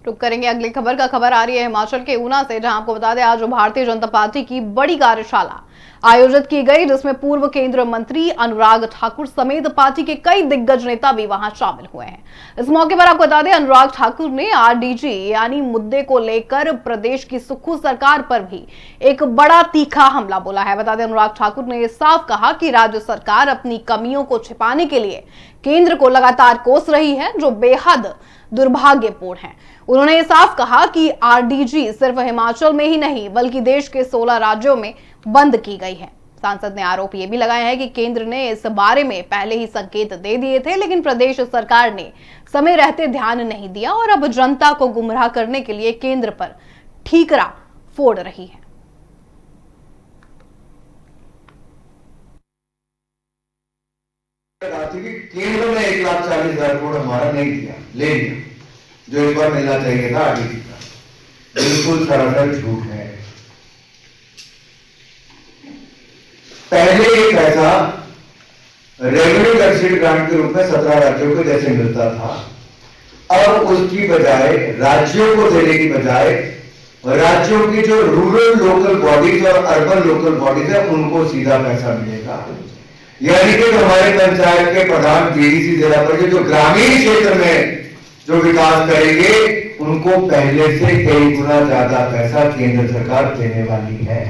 रुक करेंगे अगली खबर का। खबर आ रही है हिमाचल के ऊना से, जहां आपको बता दें आज भारतीय जनता पार्टी की बड़ी कार्यशाला आयोजित की गई, जिसमें पूर्व केंद्रीय मंत्री अनुराग ठाकुर समेत पार्टी के कई दिग्गज नेता भी वहां शामिल हुए हैं। इस मौके पर आपको बता दें अनुराग ठाकुर ने आरडीजी यानी मुद्दे को लेकर प्रदेश की सुक्खू सरकार पर भी एक बड़ा तीखा हमला बोला है। बता दें अनुराग ठाकुर ने साफ कहा कि राज्य सरकार अपनी कमियों को छिपाने के लिए केंद्र को लगातार कोस रही है, जो बेहद दुर्भाग्यपूर्ण है। उन्होंने ये साफ कहा कि आरडीजी सिर्फ हिमाचल में ही नहीं बल्कि देश के 16 राज्यों में बंद की गई है। सांसद ने आरोप ये भी लगाया है कि केंद्र ने इस बारे में पहले ही संकेत दे दिए थे, लेकिन प्रदेश सरकार ने समय रहते ध्यान नहीं दिया और अब जनता को गुमराह करने के लिए केंद्र पर ठीकरा फोड़ रही है। केंद्र ने 1,40,000 करोड़ हमारा नहीं दिया, ले लिया, जो एक बार मिलना चाहिए था आरडीजी का। बिल्कुल सरासर झूठ है। पहले ये पैसा रेवेन्यू डेफिसिट ग्रांट के रूप में 17 राज्यों को जैसे मिलता था, और उसकी बजाय राज्यों को देने की बजाय राज्यों की जो रूरल लोकल बॉडीज और अर्बन लोकल बॉडीज है उनको सीधा पैसा मिलेगा। यानी कि हमारे पंचायत के प्रधान डीडीसी जिला पर जो ग्रामीण क्षेत्र में जो विकास करेंगे उनको पहले से कई गुना ज्यादा पैसा केंद्र सरकार देने वाली है।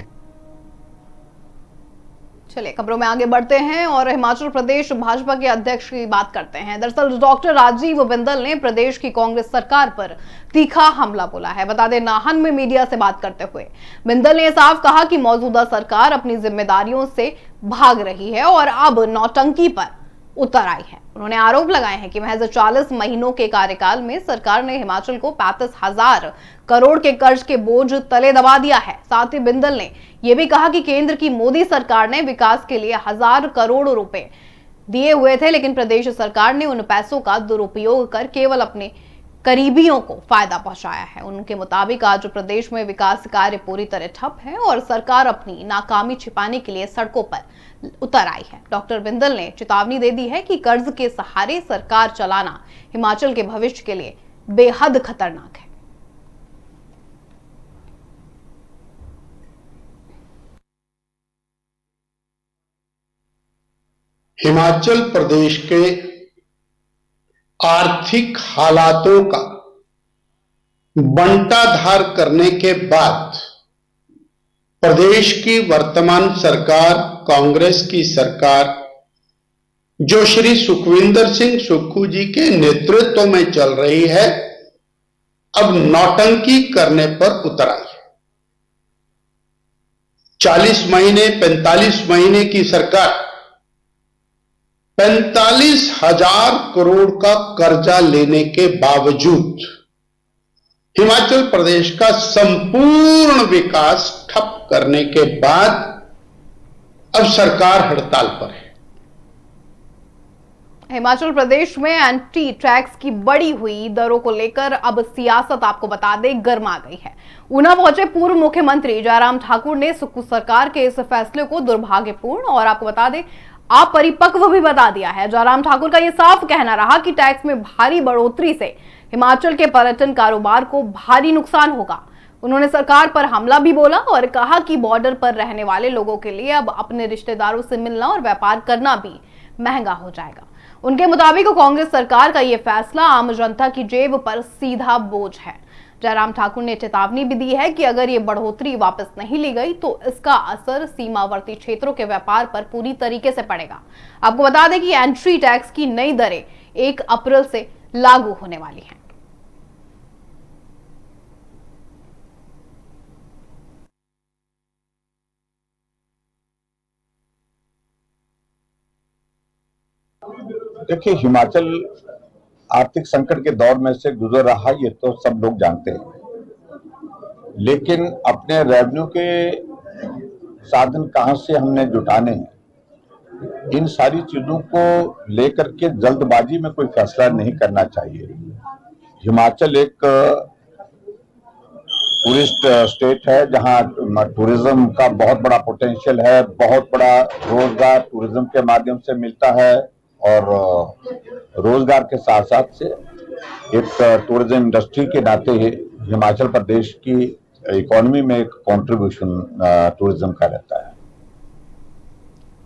चलिए खबरों में आगे बढ़ते हैं और हिमाचल प्रदेश भाजपा के अध्यक्ष की बात करते हैं। दरअसल डॉक्टर राजीव बिंदल ने प्रदेश की कांग्रेस सरकार पर तीखा हमला बोला है। बता दें नाहन में मीडिया से बात करते हुए बिंदल ने साफ कहा कि मौजूदा सरकार अपनी जिम्मेदारियों से भाग रही है और अब नौटंकी पर उतर आई है। उन्होंने आरोप लगाए हैं कि महज 40 महीनों के कार्यकाल में सरकार ने हिमाचल को 35,000 करोड़ के कर्ज के बोझ तले दबा दिया है। साथ ही बिंदल ने यह भी कहा कि केंद्र की मोदी सरकार ने विकास के लिए 1,000 करोड़ रुपए दिए हुए थे, लेकिन प्रदेश सरकार ने उन पैसों का दुरुपयोग कर केवल अपने करीबियों को फायदा पहुंचाया है। उनके मुताबिक आज प्रदेश में विकास कार्य पूरी तरह ठप है और सरकार अपनी नाकामी छिपाने के लिए सड़कों पर उतर आई है। डॉक्टर बिंदल ने चेतावनी दे दी है कि कर्ज के सहारे सरकार चलाना हिमाचल के भविष्य के लिए बेहद खतरनाक है। हिमाचल प्रदेश के आर्थिक हालातों का बंटाधार करने के बाद प्रदेश की वर्तमान सरकार, कांग्रेस की सरकार, जो श्री सुखविंदर सिंह सुक्खू जी के नेतृत्व में चल रही है, अब नौटंकी करने पर उतर आई है। 40 महीने 45 महीने की सरकार 45,000 करोड़ का कर्जा लेने के बावजूद हिमाचल प्रदेश का संपूर्ण विकास ठप करने के बाद अब सरकार हड़ताल पर है। हिमाचल प्रदेश में एंटी टैक्स की बढ़ी हुई दरों को लेकर अब सियासत आपको बता दें गर्मा गई है। ऊना पहुंचे पूर्व मुख्यमंत्री जयराम ठाकुर ने सुक्खू सरकार के इस फैसले को दुर्भाग्यपूर्ण और आपको बता दें अपरिपक्व भी बता दिया है। जयराम ठाकुर का यह साफ कहना रहा कि टैक्स में भारी बढ़ोतरी से हिमाचल के पर्यटन कारोबार को भारी नुकसान होगा। उन्होंने सरकार पर हमला भी बोला और कहा कि बॉर्डर पर रहने वाले लोगों के लिए अब अपने रिश्तेदारों से मिलना और व्यापार करना भी महंगा हो जाएगा। उनके मुताबिक कांग्रेस सरकार का यह फैसला आम जनता की जेब पर सीधा बोझ है। जयराम ठाकुर ने चेतावनी भी दी है कि अगर ये बढ़ोतरी वापस नहीं ली गई तो इसका असर सीमावर्ती क्षेत्रों के व्यापार पर पूरी तरीके से पड़ेगा। आपको बता दें कि एंट्री टैक्स की नई दरें 1 अप्रैल से लागू होने वाली हैं। देखिए, हिमाचल आर्थिक संकट के दौर में से गुजर रहा है, ये तो सब लोग जानते हैं, लेकिन अपने रेवेन्यू के साधन कहां से हमने जुटाने हैं, इन सारी चीजों को लेकर के जल्दबाजी में कोई फैसला नहीं करना चाहिए। हिमाचल एक टूरिस्ट स्टेट है जहां टूरिज्म का बहुत बड़ा पोटेंशियल है, बहुत बड़ा रोजगार टूरिज्म के माध्यम से मिलता है और रोजगार के साथ साथ से एक टूरिज्म इंडस्ट्री के नाते हिमाचल प्रदेश की इकोनॉमी में एक कंट्रीब्यूशन टूरिज्म का रहता है।